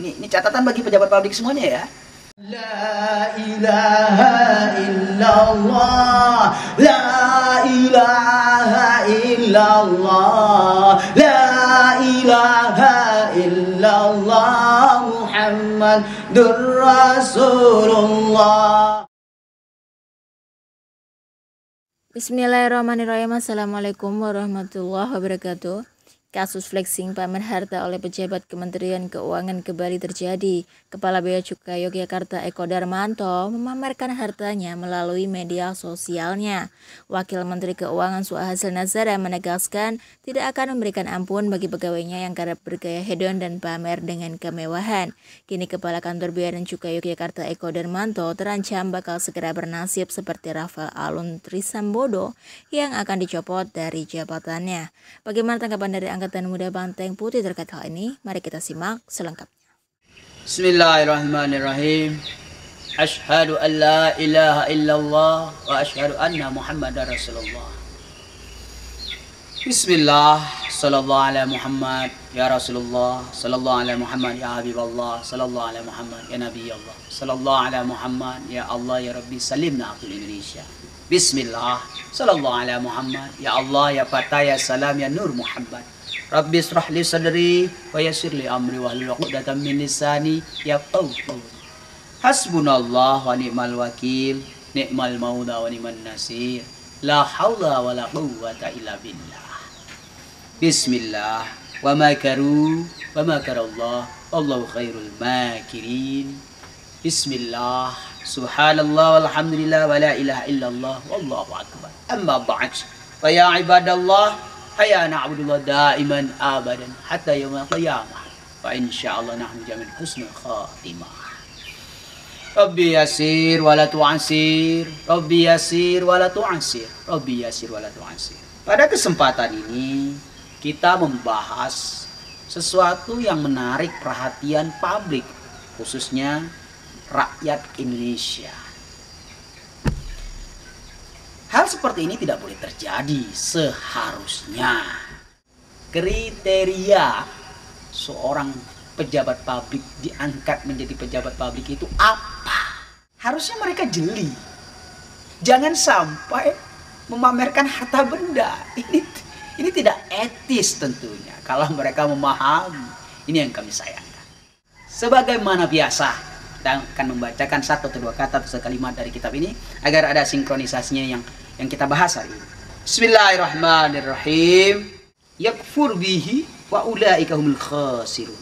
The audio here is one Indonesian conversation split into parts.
Ini catatan bagi pejabat publik semuanya ya. La ilaha illallah, la ilaha illallah, la ilaha illallah, Muhammadur Rasulullah. Bismillahirrahmanirrahim. Assalamualaikum warahmatullahi wabarakatuh. Kasus flexing pamer harta oleh pejabat Kementerian Keuangan kembali terjadi. Kepala Bea Cukai Yogyakarta Eko Darmanto memamerkan hartanya melalui media sosialnya. Wakil Menteri Keuangan Suhasil Nazara menegaskan tidak akan memberikan ampun bagi pegawainya yang kerap bergaya hedon dan pamer dengan kemewahan. Kini Kepala Kantor Bea dan Cukai Yogyakarta Eko Darmanto terancam bakal segera bernasib seperti Rafael Alun Trisambodo yang akan dicopot dari jabatannya. Bagaimana tanggapan dari Angkatan Muda Banteng Putih terkait hal ini? Mari kita simak selengkapnya. Bismillahirrahmanirrahim. Asyhadu an la ilaha illallah wa asyhadu anna Muhammadar Rasulullah. Bismillah, sallallahu ala Muhammad ya Rasulullah, sallallahu ala Muhammad ya Habiballah, sallallahu ala Muhammad ya Nabi Allah, sallallahu ala Muhammad ya Allah ya Rabbi salimna akil Indonesia. Bismillah, sallallahu ala Muhammad ya Allah ya Fatah ya Salam ya Nur Muhammad. Rabbi israh li sadri wa yassir li amri wahlul 'uqdatam min lisani yafqahu qawli. Hasbunallah wa ni'mal wakil, ni'mal maula wa ni'man nasir. La haula wa la quwwata illa billah. Bismillah, wa makaru wa makarallah, wallahu khairul makirin. Bismillah, subhanallah walhamdulillah wa la ilaha illallah wallahu akbar. Amma ba'd. Fa ya ibadallah, hayya na'budullah daiman abadan hatta yaumil qiyamah. Fa insyaallah nahnu jamin husnul khatimah. Rabbi yasir wa la tu'asir, Rabbi yasir wa la tu'asir, Rabbi yasir wa la tu'asir. Pada kesempatan ini kita membahas sesuatu yang menarik perhatian publik, khususnya rakyat Indonesia. Hal seperti ini tidak boleh terjadi seharusnya. Kriteria seorang pejabat publik diangkat menjadi pejabat publik itu apa? Harusnya mereka jeli. Jangan sampai memamerkan harta benda. Ini tidak etis tentunya kalau mereka memahami. Ini yang kami sayangkan. Sebagaimana biasa, kita akan membacakan satu atau dua kata atau kalimat dari kitab ini agar ada sinkronisasinya yang kita bahas hari ini. Bismillahirrahmanirrahim. Yakfur bihi wa ulaika humul khasirun.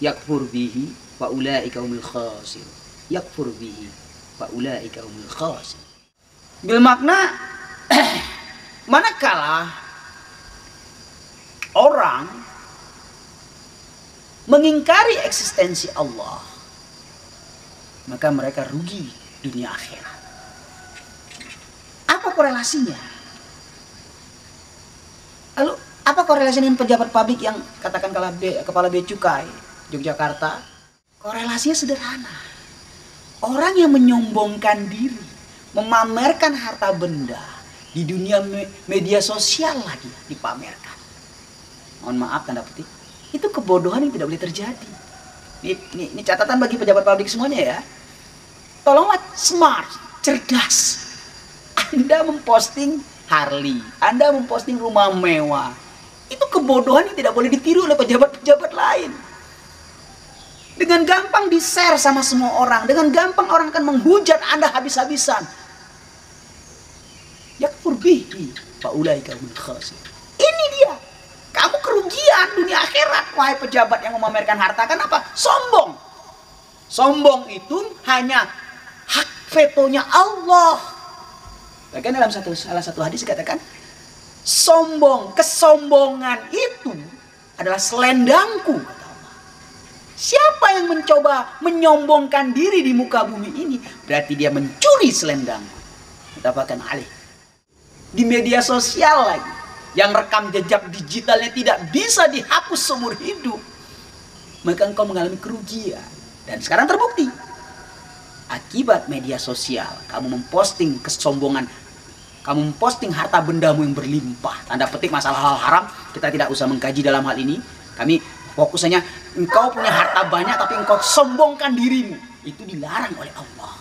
Yakfur bihi wa ulaika humul khasirun. Yakfur bihi wa ulaika humul khasirun. Bil makna manakala orang mengingkari eksistensi Allah, maka mereka rugi dunia akhirat. Apa korelasinya? Lalu apa korelasi dengan pejabat publik yang katakan kepala Bea Cukai Yogyakarta? Korelasinya sederhana. Orang yang menyombongkan diri, memamerkan harta benda di dunia media sosial lagi dipamerkan. Mohon maaf tanda petik. Itu kebodohan yang tidak boleh terjadi. Ini catatan bagi pejabat publik semuanya ya. Tolonglah smart, cerdas. Anda memposting Harley, Anda memposting rumah mewah. Itu kebodohan yang tidak boleh ditiru oleh pejabat-pejabat lain. Dengan gampang di-share sama semua orang, dengan gampang orang akan menghujat Anda habis-habisan. Yakfur bihi fa ulaika humul khasirun. Ini dia. Kamu kerugian dunia akhirat, wahai pejabat yang memamerkan harta. Kenapa? Sombong. Sombong itu hanya hak vetonya Allah. Bahkan dalam salah satu hadis dikatakan, kesombongan itu adalah selendangku, kata Allah. Siapa yang mencoba menyombongkan diri di muka bumi ini, berarti dia mencuri selendangku. Mutafaqun alaih. Di media sosial lagi, yang rekam jejak digitalnya tidak bisa dihapus seumur hidup, maka engkau mengalami kerugian. Dan sekarang terbukti, akibat media sosial, kamu memposting kesombongan, kamu memposting harta bendamu yang berlimpah. Tanda petik masalah hal haram, kita tidak usah mengkaji dalam hal ini. Kami Fokusannya engkau punya harta banyak tapi engkau sombongkan dirimu. Itu dilarang oleh Allah.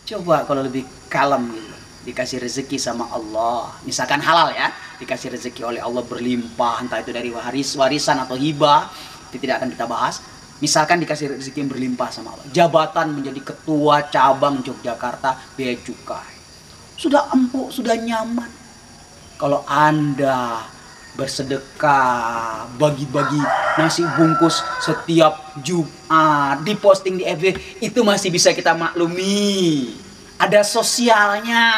Coba kalau lebih kalem gitu. Dikasih rezeki sama Allah. Misalkan halal ya. Dikasih rezeki oleh Allah berlimpah. Entah itu dari warisan atau hibah. Itu tidak akan kita bahas. Misalkan dikasih rezeki yang berlimpah sama Allah. Jabatan menjadi ketua cabang Yogyakarta Bea Cukai. Sudah empuk, sudah nyaman. Kalau Anda bersedekah, bagi-bagi nasi bungkus setiap Jumat, diposting di FB, itu masih bisa kita maklumi. Ada sosialnya.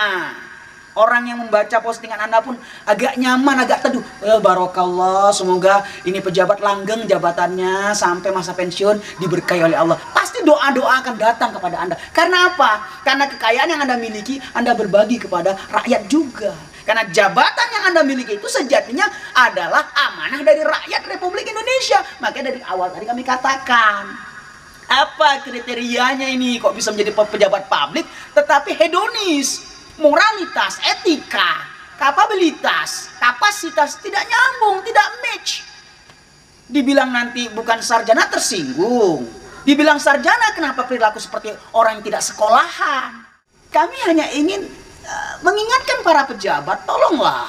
Orang yang membaca postingan Anda pun agak nyaman, agak teduh. Barokallah, semoga ini pejabat langgeng jabatannya sampai masa pensiun diberkahi oleh Allah. Pasti doa-doa akan datang kepada Anda. Karena apa? Karena kekayaan yang Anda miliki, Anda berbagi kepada rakyat juga. Karena jabatan yang Anda miliki itu sejatinya adalah amanah dari rakyat Republik Indonesia. Makanya dari awal tadi kami katakan, apa kriterianya ini kok bisa menjadi pejabat publik tetapi hedonis, moralitas, etika, kapabilitas, kapasitas tidak nyambung, tidak match. Dibilang nanti bukan sarjana tersinggung. Dibilang sarjana kenapa perilaku seperti orang yang tidak sekolahan. Kami hanya ingin mengingatkan para pejabat, tolonglah.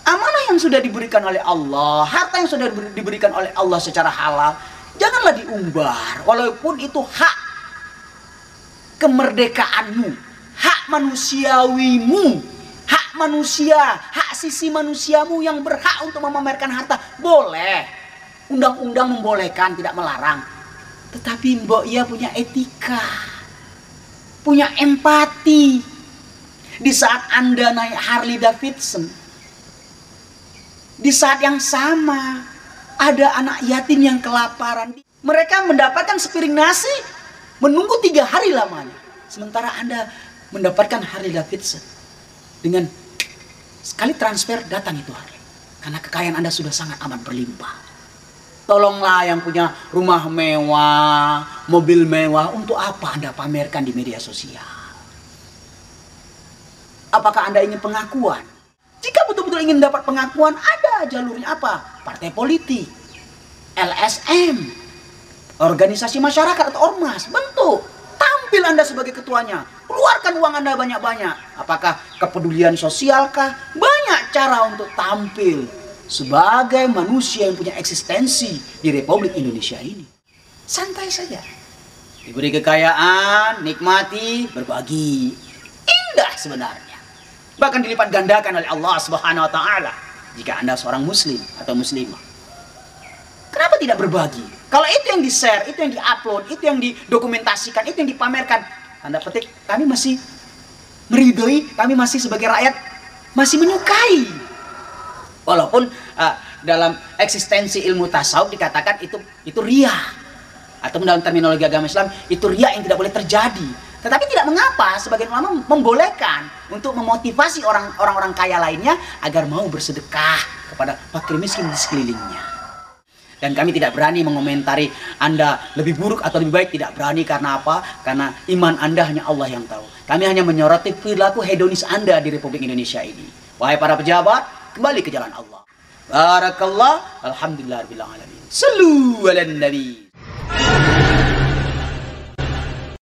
Amanah yang sudah diberikan oleh Allah, harta yang sudah diberikan oleh Allah secara halal, janganlah diumbar. Walaupun itu hak kemerdekaanmu, hak manusiawimu, hak manusia, hak sisi manusiamu yang berhak untuk memamerkan harta. Boleh. Undang-undang membolehkan, tidak melarang. Tetapi mbok ia punya etika, punya empati. Di saat Anda naik Harley Davidson, di saat yang sama ada anak yatim yang kelaparan. Mereka mendapatkan sepiring nasi, menunggu 3 hari lamanya. Sementara Anda mendapatkan Harley Davidson dengan sekali transfer datang itu Harley. Karena kekayaan Anda sudah sangat amat berlimpah. Tolonglah yang punya rumah mewah, mobil mewah, untuk apa Anda pamerkan di media sosial? Apakah Anda ingin pengakuan? Jika betul-betul ingin dapat pengakuan, ada jalurnya apa? Partai politik, LSM, organisasi masyarakat atau ormas, bentuk. Tampil Anda sebagai ketuanya, keluarkan uang Anda banyak-banyak. Apakah kepedulian sosialkah? Banyak cara untuk tampil sebagai manusia yang punya eksistensi di Republik Indonesia ini. Santai saja. Diberi kekayaan, nikmati, berbagi. Indah sebenarnya. Bahkan dilipat gandakan oleh Allah Subhanahu wa taala jika Anda seorang muslim atau muslimah. Kenapa tidak berbagi? Kalau itu yang di-share, itu yang di-upload, itu yang didokumentasikan, itu yang dipamerkan, tanda petik kami masih meridhoi, kami masih sebagai rakyat masih menyukai. Walaupun dalam eksistensi ilmu tasawuf dikatakan itu riya. Atau dalam terminologi agama Islam itu riya yang tidak boleh terjadi. Tetapi tidak mengapa sebagian ulama membolehkan untuk memotivasi orang-orang kaya lainnya agar mau bersedekah kepada fakir miskin di sekelilingnya. Dan kami tidak berani mengomentari Anda lebih buruk atau lebih baik, tidak berani. Karena apa? Karena iman Anda hanya Allah yang tahu. Kami hanya menyoroti perilaku hedonis Anda di Republik Indonesia ini. Wahai para pejabat, kembali ke jalan Allah. Barakallah, alhamdulillah rabbil alamin. Sallu ala nabi.